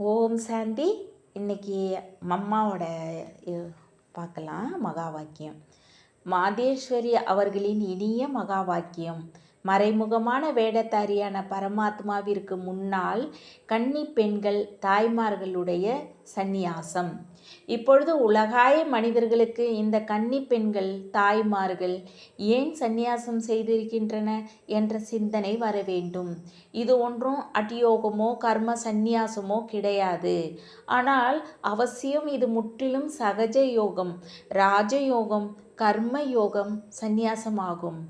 ஓம் சாந்தி. இன்னைக்கு மம்மாவோட பார்க்கலாம் மகா வாக்கியம். மாதேஸ்வரி அவர்களின் இனிய மகா வாக்கியம். மறைமுகமான வேடத்தாரியான பரமாத்மாவிற்கு முன்னால் கன்னி பெண்கள் தாய்மார்களுடைய சந்நியாசம். இப்பொழுது உலகாய மனிதர்களுக்கு இந்த கன்னி பெண்கள் தாய்மார்கள் ஏன் சந்நியாசம் செய்திருக்கின்றன என்ற சிந்தனை வர வேண்டும். இது ஒன்றும் அட்டியோகமோ கர்ம சந்நியாசமோ கிடையாது. ஆனால் அவசியம் இது முற்றிலும் சகஜ யோகம், ராஜயோகம், கர்ம யோகம் சந்நியாசமாகும்.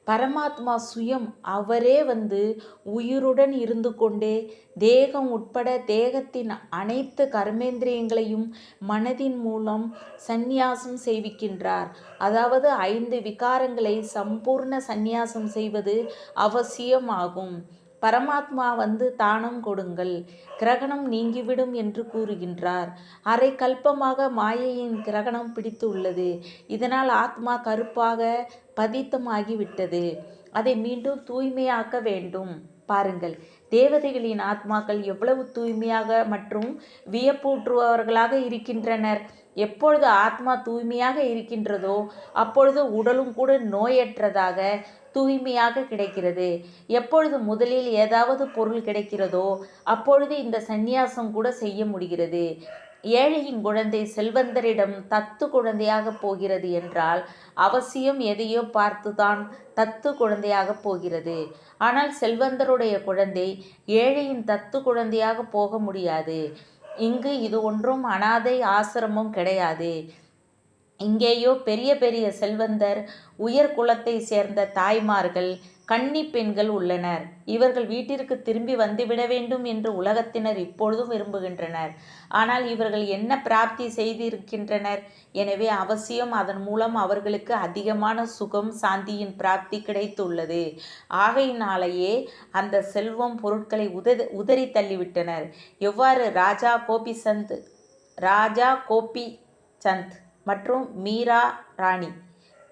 பரமாத்மா சுயம் அவரே உயிருடன் இருந்து கொண்டே தேகம் உட்பட தேகத்தின் அனைத்து கர்மேந்திரியங்களையும் மனதின் மூலம் சந்நியாசம் செய்விக்கின்றார். அதாவது 5 விகாரங்களை சம்பூர்ண சந்நியாசம் செய்வது அவசியமாகும். பரமாத்மா தானம் கொடுங்கள், கிரகணம் நீங்கிவிடும் என்று கூறுகின்றார். அரை கல்பமாக மாயையின் கிரகணம் பிடித்து உள்ளது. இதனால் ஆத்மா கருப்பாக பதித்தமாகிவிட்டது. அதை மீண்டும் தூய்மையாக்க வேண்டும். பாருங்கள், தேவதைகளின் ஆத்மாக்கள் எவ்வளவு தூய்மையாக மற்றும் வியப்பூற்றுபவர்களாக இருக்கின்றனர். எப்பொழுது ஆத்மா தூய்மையாக இருக்கின்றதோ அப்பொழுது உடலும் கூட நோயற்றதாக தூய்மையாக கிடைக்கிறது. எப்பொழுது முதலில் ஏதாவது பொருள் கிடைக்கிறதோ அப்பொழுது இந்த சந்நியாசம் கூட செய்ய முடிகிறது. ஏழையின் குழந்தை செல்வந்தரிடம் தத்து குழந்தையாக போகிறது என்றால் அவசியம் எதையோ பார்த்துதான் தத்து குழந்தையாக போகிறது. ஆனால் செல்வந்தருடைய குழந்தை ஏழையின் தத்து குழந்தையாக போக முடியாது. இங்கு இது ஒன்றும் அனாதை ஆசிரமம் கிடையாது. இங்கேயோ பெரிய பெரிய செல்வந்தர், உயர் குலத்தை சேர்ந்த தாய்மார்கள், கன்னி பெண்கள் உள்ளனர். இவர்கள் வீட்டிற்கு திரும்பி வந்துவிட வேண்டும் என்று உலகத்தினர் இப்பொழுதும் விரும்புகின்றனர். ஆனால் இவர்கள் என்ன பிராப்தி செய்திருக்கின்றனர்? எனவே அவசியம் அதன் மூலம் அவர்களுக்கு அதிகமான சுகம், சாந்தியின் பிராப்தி கிடைத்துள்ளது. ஆகையினாலேயே அந்த செல்வம் பொருட்களை உதறி தள்ளிவிட்டனர். எவ்வாறு ராஜா கோபி சந்த் மற்றும் மீரா ராணி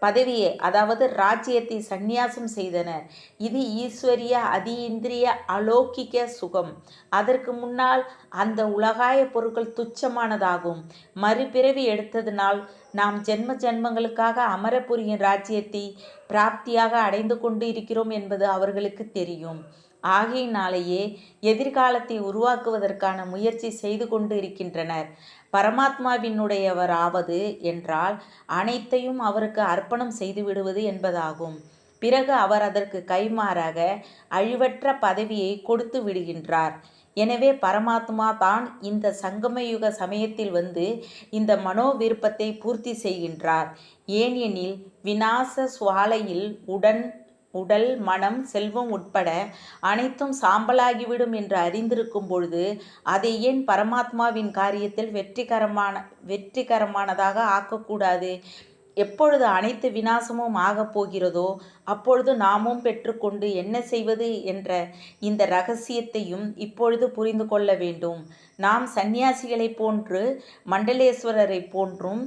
பதவியை, அதாவது ராஜ்யத்தை சந்நியாசம் செய்தனர். இது ஈஸ்வரிய அதீந்திரிய அலௌகிக சுகம். அதற்கு முன்னால் அந்த உலகாய பொருட்கள் துச்சமானதாகும். மறுபிறவி எடுத்ததினால் நாம் ஜென்ம ஜென்மங்களுக்காக அமரபுரியின் ராஜ்யத்தை பிராப்தியாக அடைந்து கொண்டு இருக்கிறோம் என்பது அவர்களுக்கு தெரியும். ஆகையினாலேயே எதிர்காலத்தை உருவாக்குவதற்கான முயற்சி செய்து கொண்டு இருக்கின்றனர். பரமாத்மாவினுடையவராவது என்றால் அனைத்தையும் அவருக்கு அர்ப்பணம் செய்து விடுவது என்பதாகும். பிறகு அவர் அதற்கு கைமாறாக அழிவற்ற பதவியை கொடுத்து விடுகின்றார். எனவே பரமாத்மா தான் இந்த சங்கமயுக சமயத்தில் இந்த மனோ விருப்பத்தை பூர்த்தி செய்கின்றார். ஏனெனில் விநாச சுவாலையில் உடல், மனம், செல்வம் உட்பட அனைத்தும் சாம்பலாகிவிடும் என்று அறிந்திருக்கும் பொழுது அதை ஏன் பரமாத்மாவின் காரியத்தில் வெற்றிகரமானதாக ஆக்கக்கூடாது? எப்பொழுது அனைத்து விநாசமும் ஆகப் போகிறதோ அப்பொழுது நாமும் பெற்றுக்கொண்டு என்ன செய்வது என்ற இந்த இரகசியத்தையும் இப்பொழுது புரிந்து கொள்ள வேண்டும். நாம் சந்நியாசிகளைப் போன்று, மண்டலேஸ்வரரை போன்றும்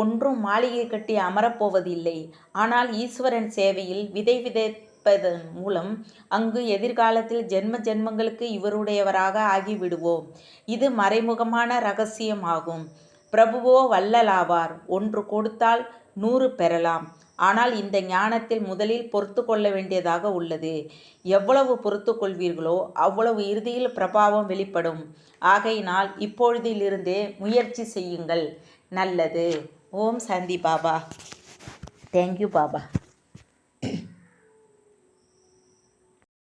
ஒன்றும் மாளிகை கட்டி அமரப்போவதில்லை. ஆனால் ஈஸ்வரன் சேவையில் விதை விதைப்பதன் மூலம் அங்கு எதிர்காலத்தில் ஜென்ம ஜென்மங்களுக்கு இவருடையவராக ஆகிவிடுவோம். இது மறைமுகமான இரகசியமாகும். பிரபுவோ வல்லலாவார். 1 கொடுத்தால் 100 பெறலாம். ஆனால் இந்த ஞானத்தில் முதலில் பொறுத்து கொள்ள வேண்டியதாக உள்ளது. எவ்வளவு பொறுத்து கொள்வீர்களோ அவ்வளவு இறுதியில் பிரபாவம் வெளிப்படும். ஆகையினால் இப்பொழுதிலிருந்தே முயற்சி செய்யுங்கள். நல்லது. ஓம் சாந்தி பாபா. தேங்க்யூ பாபா.